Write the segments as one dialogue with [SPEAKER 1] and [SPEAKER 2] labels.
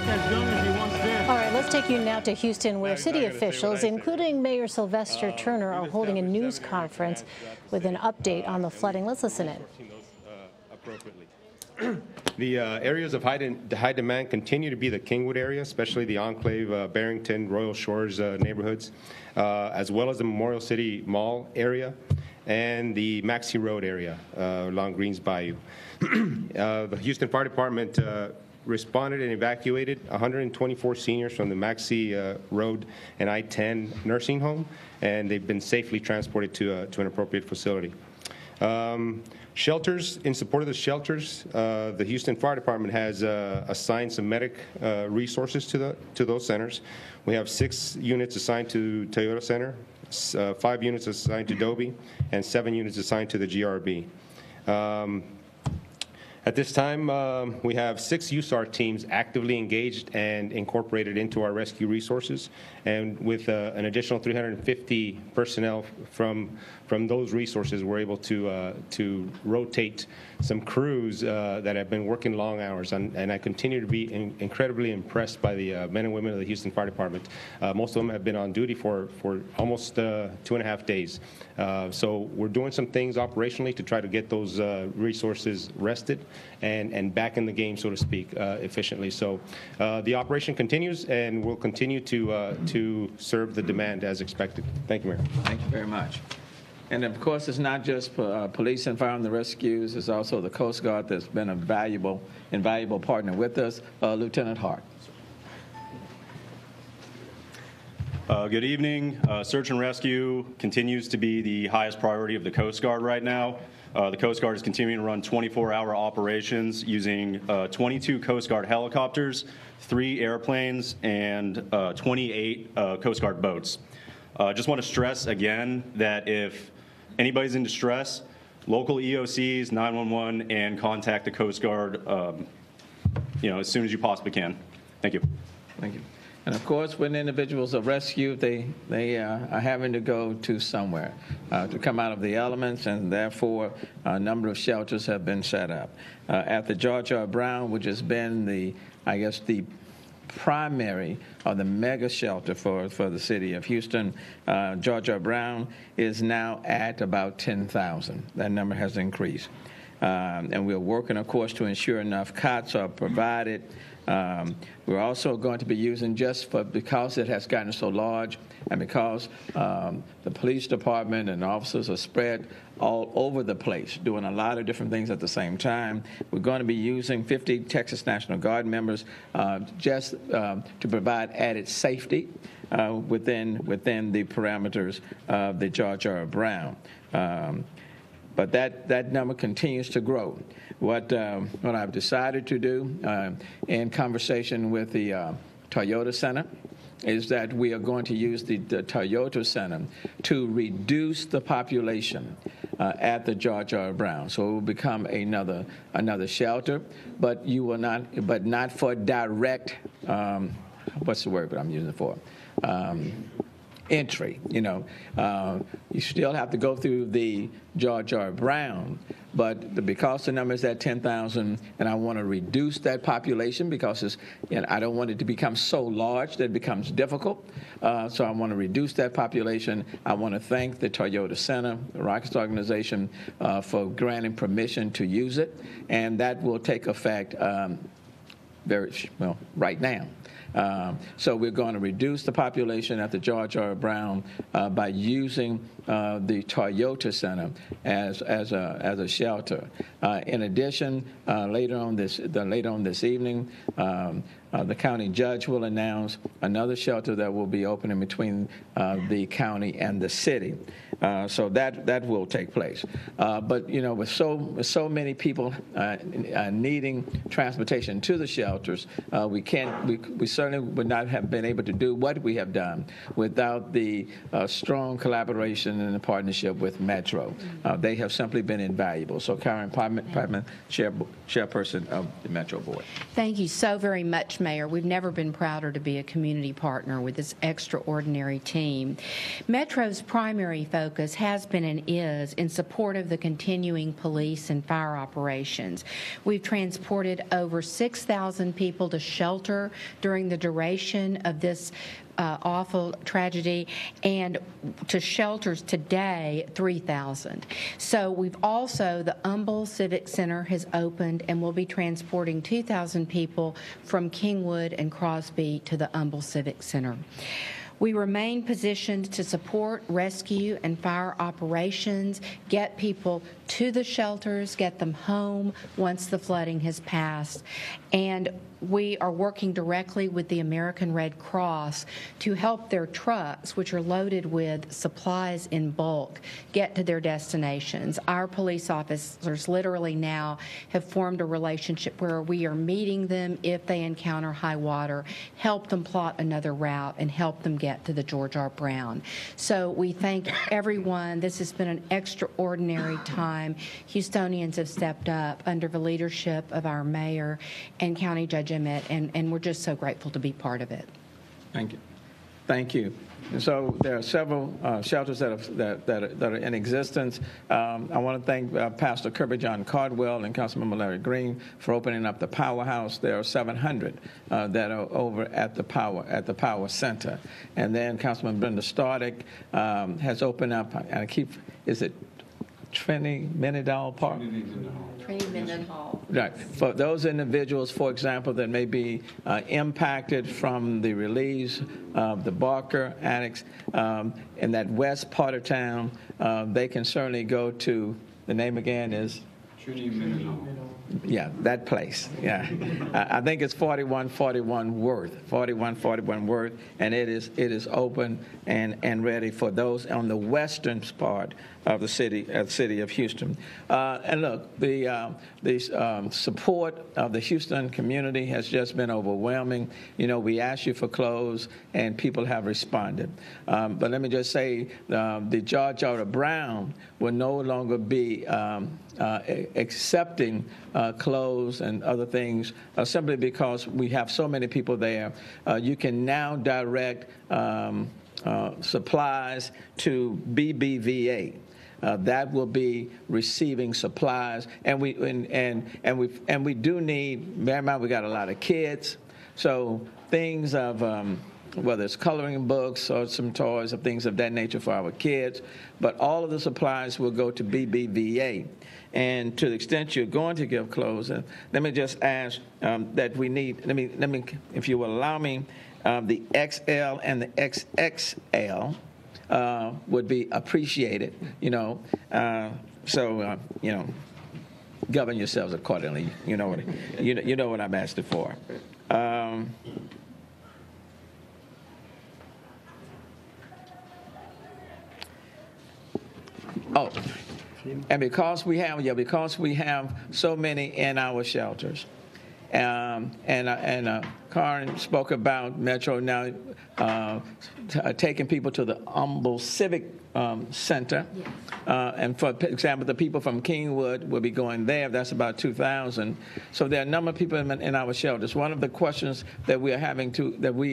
[SPEAKER 1] work as long as he wants there.
[SPEAKER 2] All right, let's take you now to Houston, where city officials, including Mayor Sylvester Turner, are holding a news conference with an update on the flooding. Let's listen in.
[SPEAKER 3] The areas of high demand continue to be the Kingwood area, especially the Enclave, Barrington, Royal Shores neighborhoods, as well as the Memorial City Mall area and the Maxey Road area along Greens Bayou. The Houston Fire Department responded and evacuated 124 seniors from the Maxey Road and I-10 nursing home, and they've been safely transported to an appropriate facility. Shelters, in support of the shelters, the Houston Fire Department has assigned some medic resources to those centers. We have 6 units assigned to Toyota Center, 5 units assigned to Dobie, and 7 units assigned to the GRB. At this time, we have 6 USAR teams actively engaged and incorporated into our rescue resources, and with an additional 350 personnel from those resources, we're able to rotate some crews that have been working long hours, and I continue to be incredibly impressed by the men and women of the Houston Fire Department. Most of them have been on duty for almost 2.5 days. So we're doing some things operationally to try to get those resources rested and back in the game, so to speak, efficiently. So the operation continues, and we'll continue to serve the demand as expected. Thank you, Mayor.
[SPEAKER 4] Thank you very much. And of course, it's not just police and fire and the rescues. It's also the Coast Guard that's been a invaluable partner with us. Lieutenant Hart.
[SPEAKER 5] Good evening. Search and rescue continues to be the highest priority of the Coast Guard right now. The Coast Guard is continuing to run 24-hour operations using 22 Coast Guard helicopters, 3 airplanes, and 28 Coast Guard boats. Just want to stress again that if anybody's in distress, local EOCs, 911, and contact the Coast Guard as soon as you possibly can. Thank you.
[SPEAKER 4] Thank you. And of course, when individuals are rescued, they are having to go to somewhere to come out of the elements, and therefore a number of shelters have been set up. At the George R. Brown, which has been the primary or the mega shelter for the city of Houston, George R. Brown is now at about 10,000. That number has increased. And we're working, of course, to ensure enough cots are provided. We're also going to be using, because it has gotten so large and because the police department and officers are spread all over the place doing a lot of different things at the same time, we're going to be using 50 Texas National Guard members to provide added safety within the parameters of the George R. Brown. But that number continues to grow. What I've decided to do in conversation with the Toyota Center is that we are going to use the Toyota Center to reduce the population at the George R. Brown. So it will become another shelter, but not for direct. What's the word that I'm using for? Entry. You still have to go through the George R. Brown, but because the number is at 10,000, and I want to reduce that population because I don't want it to become so large that it becomes difficult. So I want to reduce that population. I want to thank the Toyota Center, the Rockets organization, for granting permission to use it, and that will take effect right now. So we're going to reduce the population at the George R. Brown by using the Toyota Center as a shelter. In addition, later on this evening, the county judge will announce another shelter that will be opening between the county and the city. So that will take place. But with so many people needing transportation to the shelters, we certainly would not have been able to do what we have done without the strong collaboration and the partnership with Metro. They have simply been invaluable. So Karen Pipeman, chairperson of the Metro Board.
[SPEAKER 6] Thank you so very much, Mayor. We've never been prouder to be a community partner with this extraordinary team. Metro's primary focus has been and is in support of the continuing police and fire operations. We've transported over 6,000 2,000 people to shelter during the duration of this awful tragedy, and to shelters today, 3,000. So we've also, the Humble Civic Center has opened and will be transporting 2,000 people from Kingwood and Crosby to the Humble Civic Center. We remain positioned to support rescue and fire operations, get people to the shelters, get them home once the flooding has passed. And we are working directly with the American Red Cross to help their trucks, which are loaded with supplies in bulk, get to their destinations. Our police officers literally now have formed a relationship where we are meeting them if they encounter high water, help them plot another route, and help them get to the George R. Brown. So we thank everyone. This has been an extraordinary time. Houstonians have stepped up under the leadership of our mayor and County Judge Emmett, and we're just so grateful to be part of it.
[SPEAKER 4] Thank you. Thank you. And so there are several shelters that are in existence. I want to thank Pastor Kirby John Cardwell and Councilmember Larry Green for opening up the Powerhouse. There are 700 that are over at the Power Center. And then Councilman Brenda Stardick has opened up, is it Trinity Mendenhall Park?
[SPEAKER 6] Trinity Mendenhall.
[SPEAKER 4] Right. For those individuals, for example, that may be impacted from the release of the Barker annex in that west part of town, they can certainly go to, the name again is? Trinity Mendenhall. Yeah, that place. Yeah, I think it's 4141 Worth, 4141 Worth, and it is open and ready for those on the western part of the city of Houston. And look, the support of the Houston community has just been overwhelming. You know, we asked you for clothes, and people have responded. But let me just say, the George R. Brown will no longer be accepting clothes and other things simply because we have so many people there. You can now direct supplies to BBVA. That will be receiving supplies, and we do need. Bear in mind, we got a lot of kids, so things of whether it's coloring books or some toys or things of that nature for our kids, but all of the supplies will go to BBVA. And to the extent you're going to give clothes, let me just ask that we need. Let me, if you will allow me, the XL and the XXL. Would be appreciated, you know. So, you know, govern yourselves accordingly. You know what I'm asking for. And because we have so many in our shelters. And Karen spoke about Metro now taking people to the Humble Civic Center. Yes. And for example, the people from Kingwood will be going there. That's about 2,000. So there are a number of people in our shelters. One of the questions that we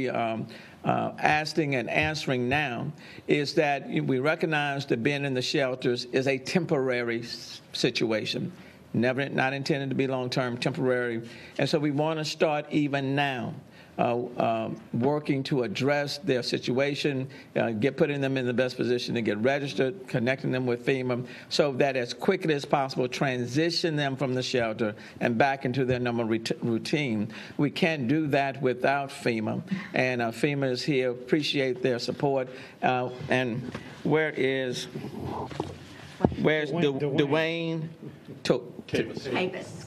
[SPEAKER 4] are asking and answering now is that we recognize that being in the shelters is a temporary situation. Not intended to be long-term, temporary. And so we want to start even now working to address their situation, putting them in the best position to get registered, connecting them with FEMA, so that as quickly as possible transition them from the shelter and back into their normal routine. We can't do that without FEMA, and FEMA is here. Appreciate their support. And where's Dwayne?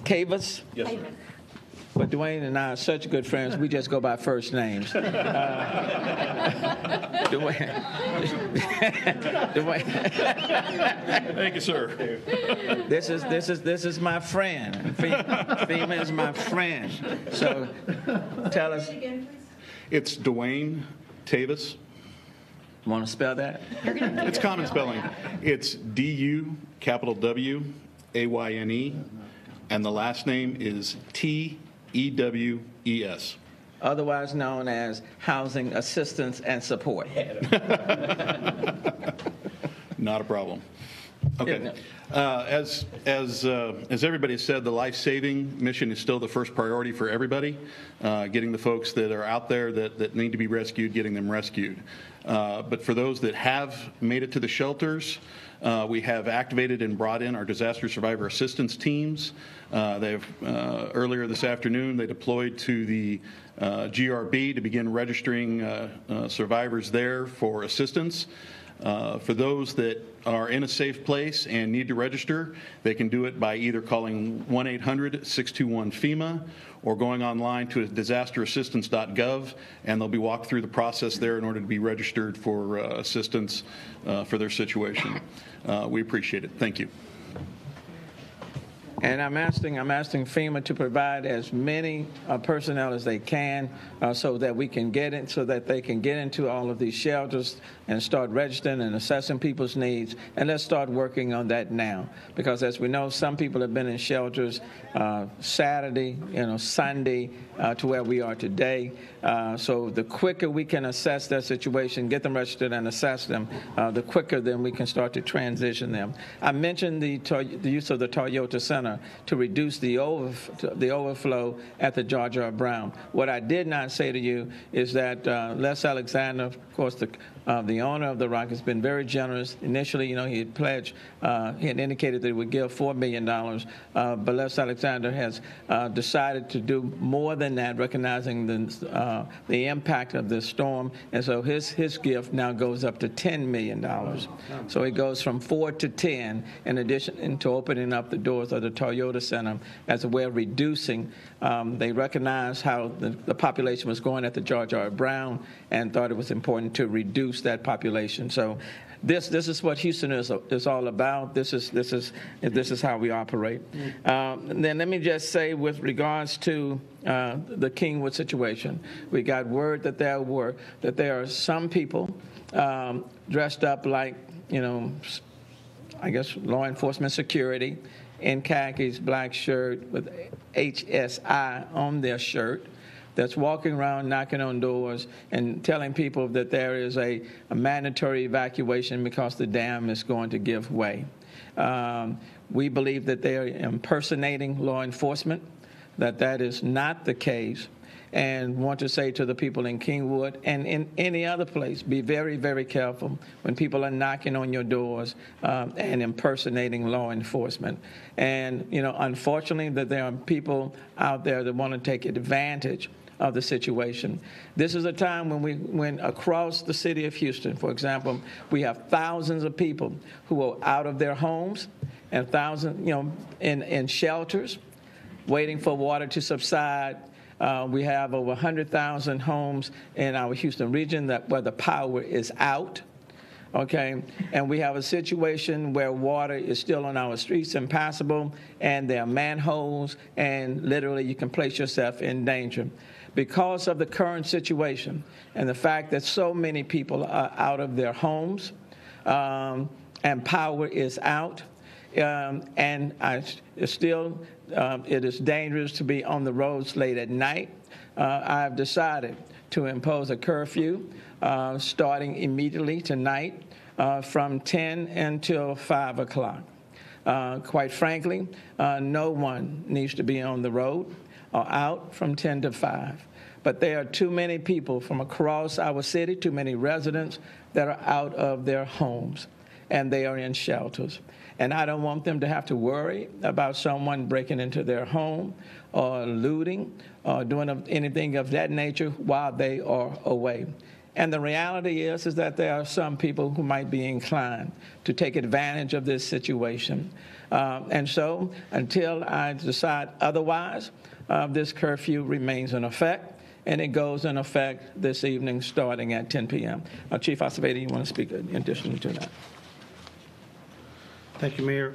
[SPEAKER 4] Cavus? Yes, sir. But Dwayne and I are such good friends, we just go by first names. Dwayne.
[SPEAKER 1] Thank you, sir.
[SPEAKER 4] This is my friend. FEMA is my friend. So tell us.
[SPEAKER 1] It's Dwayne Tavis.
[SPEAKER 4] Want to spell that?
[SPEAKER 1] It's common spelling. It's D-U, capital W-A-Y-N-E, and the last name is T-E-W-E-S.
[SPEAKER 4] Otherwise known as Housing Assistance and Support.
[SPEAKER 1] Not a problem. Okay. As everybody said, the life-saving mission is still the first priority for everybody. Getting the folks that are out there that need to be rescued, getting them rescued. But for those that have made it to the shelters, we have activated and brought in our disaster survivor assistance teams. Earlier this afternoon, they deployed to the GRB to begin registering survivors there for assistance. For those that are in a safe place and need to register, they can do it by either calling 1-800-621-FEMA or going online to disasterassistance.gov, and they'll be walked through the process there in order to be registered for assistance for their situation. We appreciate it. Thank you.
[SPEAKER 4] And I'm asking FEMA to provide as many personnel as they can so that we can get in, so that they can get into all of these shelters and start registering and assessing people's needs. And let's start working on that now, because as we know, some people have been in shelters Saturday, Sunday, to where we are today. So the quicker we can assess their situation, get them registered and assess them, the quicker then we can start to transition them. I mentioned the use of the Toyota Center to reduce the overflow at the George R. Brown. What I did not say to you is that Les Alexander, of course, the owner of the Rock, has been very generous. Initially, he had pledged, he had indicated that he would give $4 million, but Les Alexander has decided to do more than that, recognizing the impact of this storm, and so his gift now goes up to $10 million. So it goes from 4 to 10, in addition to opening up the doors of the Toyota Center as a way of reducing. They recognized how the population was going at the George R. Brown and thought it was important to reduce that population. So this is what Houston is all about. This is how we operate. Then let me just say, with regards to the Kingwood situation, we got word that there are some people dressed up like, I guess law enforcement security, in khakis, black shirt with HSI on their shirt, that's walking around knocking on doors and telling people that there is a mandatory evacuation because the dam is going to give way. We believe that they are impersonating law enforcement, that is not the case, and want to say to the people in Kingwood and in any other place, be very, very careful when people are knocking on your doors and impersonating law enforcement. And, unfortunately, that there are people out there that want to take advantage of the situation. This is a time when across the city of Houston, for example, we have thousands of people who are out of their homes and thousands, in shelters, waiting for water to subside. We have over 100,000 homes in our Houston region where the power is out. Okay, and we have a situation where water is still on our streets impassable, and there are manholes, and literally you can place yourself in danger. Because of the current situation and the fact that so many people are out of their homes and power is out, and it is dangerous to be on the roads late at night, I've decided to impose a curfew starting immediately tonight from 10 until 5 o'clock. Quite frankly, no one needs to be on the road or out from 10 to 5. But there are too many people from across our city, too many residents that are out of their homes, and they are in shelters. And I don't want them to have to worry about someone breaking into their home or looting or doing anything of that nature while they are away. And the reality is that there are some people who might be inclined to take advantage of this situation. And so until I decide otherwise, this curfew remains in effect, and it goes in effect this evening starting at 10 p.m. Chief Acevedo, you want to speak in addition to that?
[SPEAKER 7] Thank you, Mayor.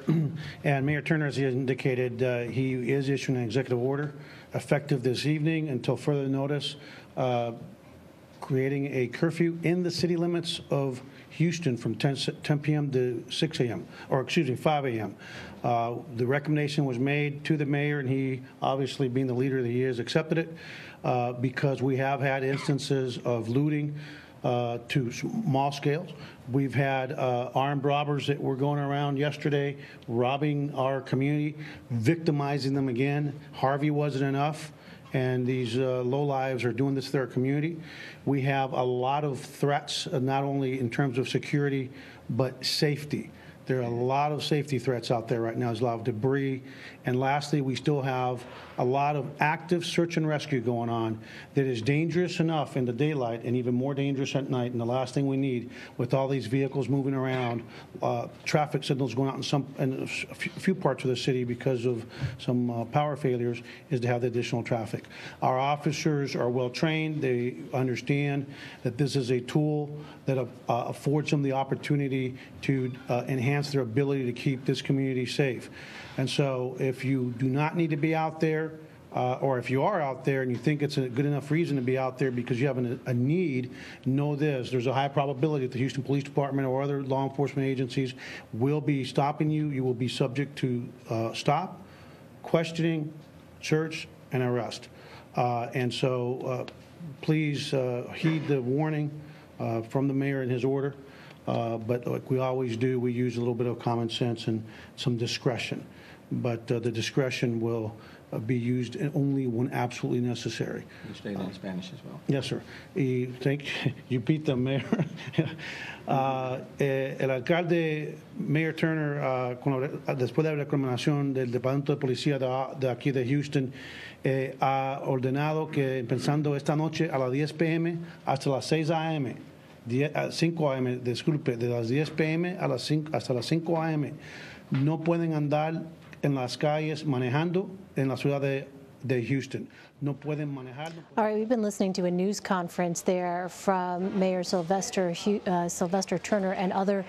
[SPEAKER 7] And Mayor Turner, as he indicated, he is issuing an executive order effective this evening until further notice, creating a curfew in the city limits of Houston from 10 p.m. to 6 a.m., or excuse me, 5 a.m. The recommendation was made to the mayor, and he, obviously being the leader that he is, accepted it because we have had instances of looting to small scales. We've had armed robbers that were going around yesterday robbing our community, victimizing them again. Harvey wasn't enough, and these lowlives are doing this to their community. We have a lot of threats, not only in terms of security, but safety. There are a lot of safety threats out there right now. There's a lot of debris. And lastly, we still have a lot of active search and rescue going on that is dangerous enough in the daylight and even more dangerous at night. And the last thing we need, with all these vehicles moving around, traffic signals going out in a few parts of the city because of some power failures, is to have the additional traffic. Our officers are well trained. They understand that this is a tool that affords them the opportunity to enhance their ability to keep this community safe. And so if you do not need to be out there, or if you are out there and you think it's a good enough reason to be out there because you have a need, know this: there's a high probability that the Houston Police Department or other law enforcement agencies will be stopping you. You will be subject to stop, questioning, search, and arrest. And so please heed the warning from the mayor and his order. But like we always do, we use a little bit of common sense and some discretion. But the discretion will be used only when absolutely necessary.
[SPEAKER 4] You state in Spanish as well.
[SPEAKER 7] Yes, sir. Y thank you, Pete, Mayor. El alcalde, Mayor Turner, después de la recomendación del Departamento de Policía de aquí de Houston, ha ordenado que empezando esta noche a las 10 p.m. hasta las 6 a.m., 5 a.m., disculpe, de las 10 p.m. hasta las 5 a.m., no pueden andar en las calles manejando en la ciudad de Houston. No pueden manejar.
[SPEAKER 2] All right, we've been listening to a news conference there from Mayor Sylvester Turner and other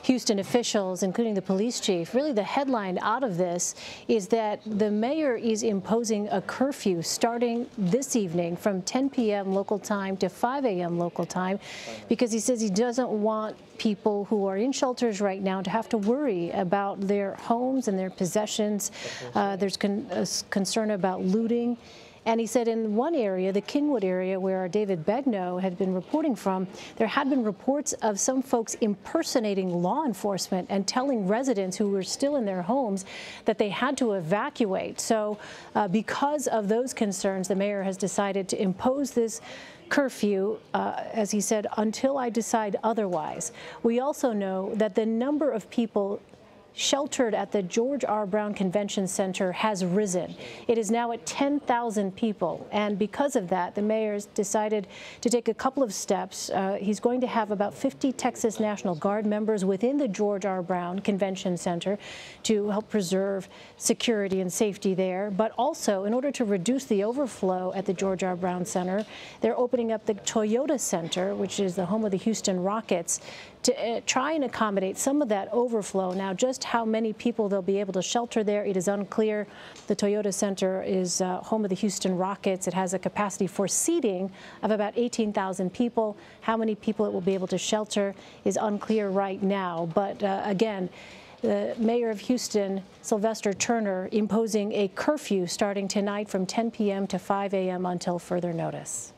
[SPEAKER 2] Houston officials, including the police chief. Really, the headline out of this is that the mayor is imposing a curfew starting this evening from 10 p.m. local time to 5 a.m. local time, because he says he doesn't want people who are in shelters right now to have to worry about their homes and their possessions. There's concern about looting. And he said in one area, the Kingwood area, where David Begnaud had been reporting from, there had been reports of some folks impersonating law enforcement and telling residents who were still in their homes that they had to evacuate. So because of those concerns, the mayor has decided to impose this curfew, as he said, until I decide otherwise. We also know that the number of people sheltered at the George R. Brown Convention Center has risen. It is now at 10,000 people, and because of that, the mayor's decided to take a couple of steps. He's going to have about 50 Texas National Guard members within the George R. Brown Convention Center to help preserve security and safety there, but also in order to reduce the overflow at the George R. Brown Center, they're opening up the Toyota Center, which is the home of the Houston Rockets, to try and accommodate some of that overflow. Now, just how many people they'll be able to shelter there, it is unclear. The Toyota Center is home of the Houston Rockets. It has a capacity for seating of about 18,000 people. How many people it will be able to shelter is unclear right now. But again, the mayor of Houston, Sylvester Turner, imposing a curfew starting tonight from 10 p.m. to 5 a.m. until further notice.